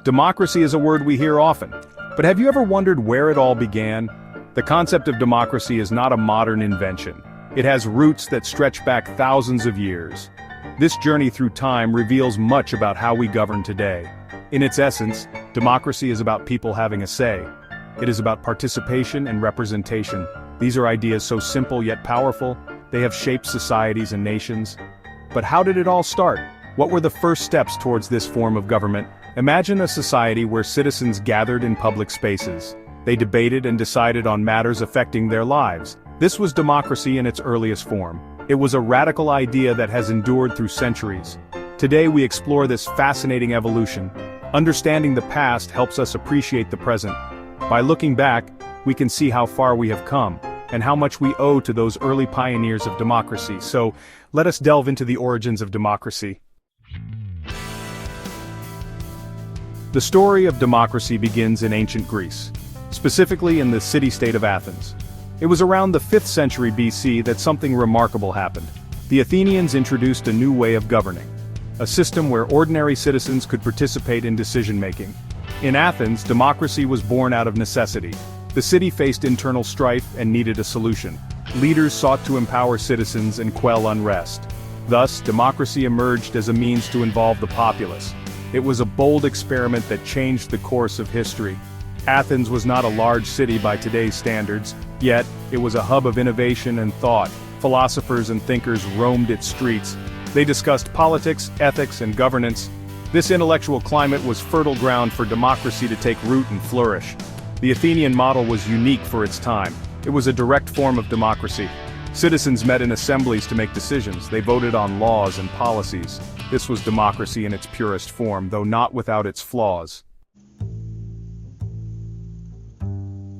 Democracy is a word we hear often, but have you ever wondered where it all began? The concept of democracy is not a modern invention. It has roots that stretch back thousands of years. This journey through time reveals much about how we govern today. In its essence, democracy is about people having a say. It is about participation and representation. These are ideas so simple yet powerful. They have shaped societies and nations. But how did it all start? What were the first steps towards this form of government? Imagine a society where citizens gathered in public spaces. They debated and decided on matters affecting their lives. This was democracy in its earliest form. It was a radical idea that has endured through centuries. Today we explore this fascinating evolution. Understanding the past helps us appreciate the present. By looking back, we can see how far we have come, and how much we owe to those early pioneers of democracy. So, let us delve into the origins of democracy. The story of democracy begins in ancient Greece, specifically in the city-state of Athens. It was around the 5th century BC that something remarkable happened. The Athenians introduced a new way of governing, a system where ordinary citizens could participate in decision-making. In Athens, democracy was born out of necessity. The city faced internal strife and needed a solution. Leaders sought to empower citizens and quell unrest. Thus, democracy emerged as a means to involve the populace. It was a bold experiment that changed the course of history. Athens was not a large city by today's standards, yet it was a hub of innovation and thought. Philosophers and thinkers roamed its streets. They discussed politics, ethics, and governance. This intellectual climate was fertile ground for democracy to take root and flourish. The Athenian model was unique for its time. It was a direct form of democracy. Citizens met in assemblies to make decisions. They voted on laws and policies. This was democracy in its purest form, though not without its flaws.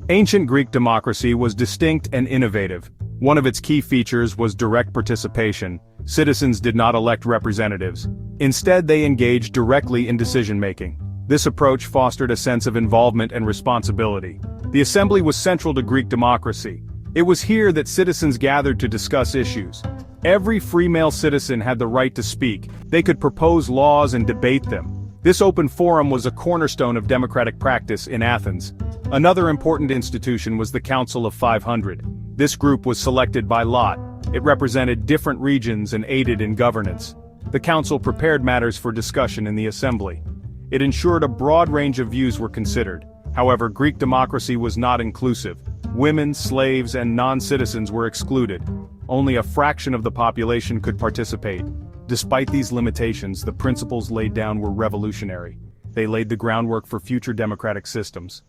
Ancient Greek democracy was distinct and innovative. One of its key features was direct participation. Citizens did not elect representatives. Instead, they engaged directly in decision-making. This approach fostered a sense of involvement and responsibility. The assembly was central to Greek democracy. It was here that citizens gathered to discuss issues. Every free male citizen had the right to speak. They could propose laws and debate them. This open forum was a cornerstone of democratic practice in Athens. Another important institution was the Council of 500. This group was selected by lot. It represented different regions and aided in governance. The council prepared matters for discussion in the assembly. It ensured a broad range of views were considered. However, Greek democracy was not inclusive. Women, slaves, and non-citizens were excluded. Only a fraction of the population could participate. Despite these limitations, the principles laid down were revolutionary. They laid the groundwork for future democratic systems.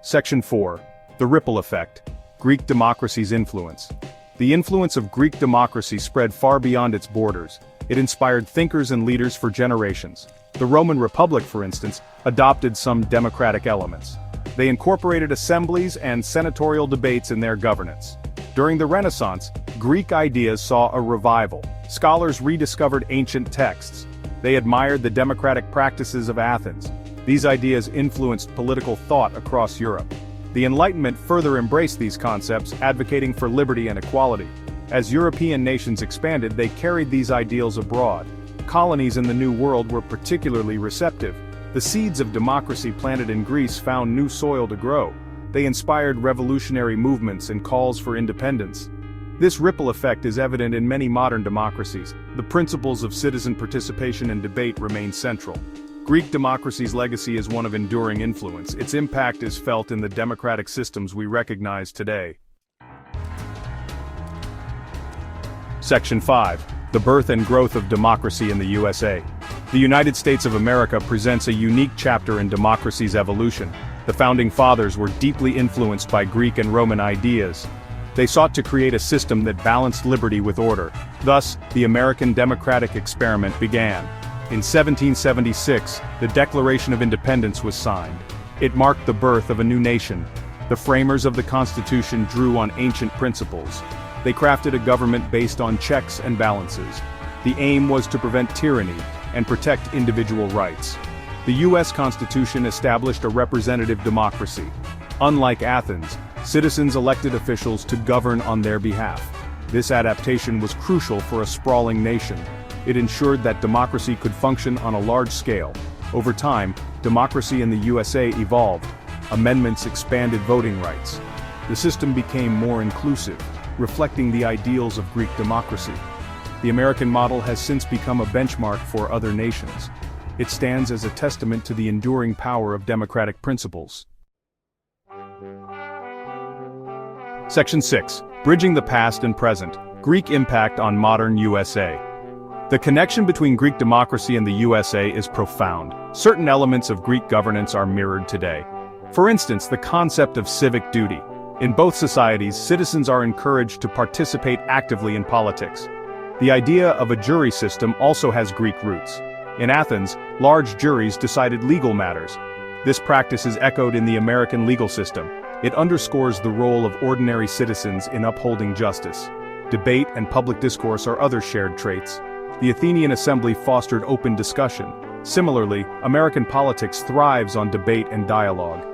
Section 4. The Ripple Effect. Greek democracy's influence. The influence of Greek democracy spread far beyond its borders. It inspired thinkers and leaders for generations. The Roman Republic, for instance, adopted some democratic elements. They incorporated assemblies and senatorial debates in their governance. During the Renaissance, Greek ideas saw a revival. Scholars rediscovered ancient texts. They admired the democratic practices of Athens. These ideas influenced political thought across Europe. The Enlightenment further embraced these concepts, advocating for liberty and equality. As European nations expanded, they carried these ideals abroad. Colonies in the New World were particularly receptive. The seeds of democracy planted in Greece found new soil to grow. They inspired revolutionary movements and calls for independence. This ripple effect is evident in many modern democracies. The principles of citizen participation and debate remain central. Greek democracy's legacy is one of enduring influence. Its impact is felt in the democratic systems we recognize today. Section 5. The birth and growth of democracy in the USA. The United States of America presents a unique chapter in democracy's evolution. The Founding Fathers were deeply influenced by Greek and Roman ideas. They sought to create a system that balanced liberty with order. Thus, the American democratic experiment began. In 1776, the Declaration of Independence was signed. It marked the birth of a new nation. The framers of the Constitution drew on ancient principles. They crafted a government based on checks and balances. The aim was to prevent tyranny and protect individual rights. The U.S. Constitution established a representative democracy. Unlike Athens, citizens elected officials to govern on their behalf. This adaptation was crucial for a sprawling nation. It ensured that democracy could function on a large scale. Over time, democracy in the USA evolved. Amendments expanded voting rights. The system became more inclusive, reflecting the ideals of Greek democracy. The American model has since become a benchmark for other nations. It stands as a testament to the enduring power of democratic principles. Section 6. Bridging the past and present. Greek impact on modern USA. The connection between Greek democracy and the USA is profound. Certain elements of Greek governance are mirrored today. For instance, the concept of civic duty. In both societies, citizens are encouraged to participate actively in politics. The idea of a jury system also has Greek roots. In Athens, large juries decided legal matters. This practice is echoed in the American legal system. It underscores the role of ordinary citizens in upholding justice. Debate and public discourse are other shared traits. The Athenian assembly fostered open discussion. Similarly, American politics thrives on debate and dialogue.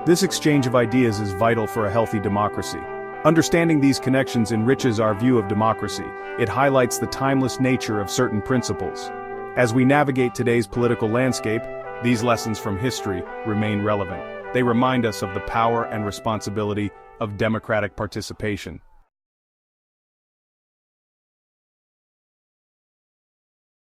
This exchange of ideas is vital for a healthy democracy. Understanding these connections enriches our view of democracy. It highlights the timeless nature of certain principles. As we navigate today's political landscape, these lessons from history remain relevant. They remind us of the power and responsibility of democratic participation.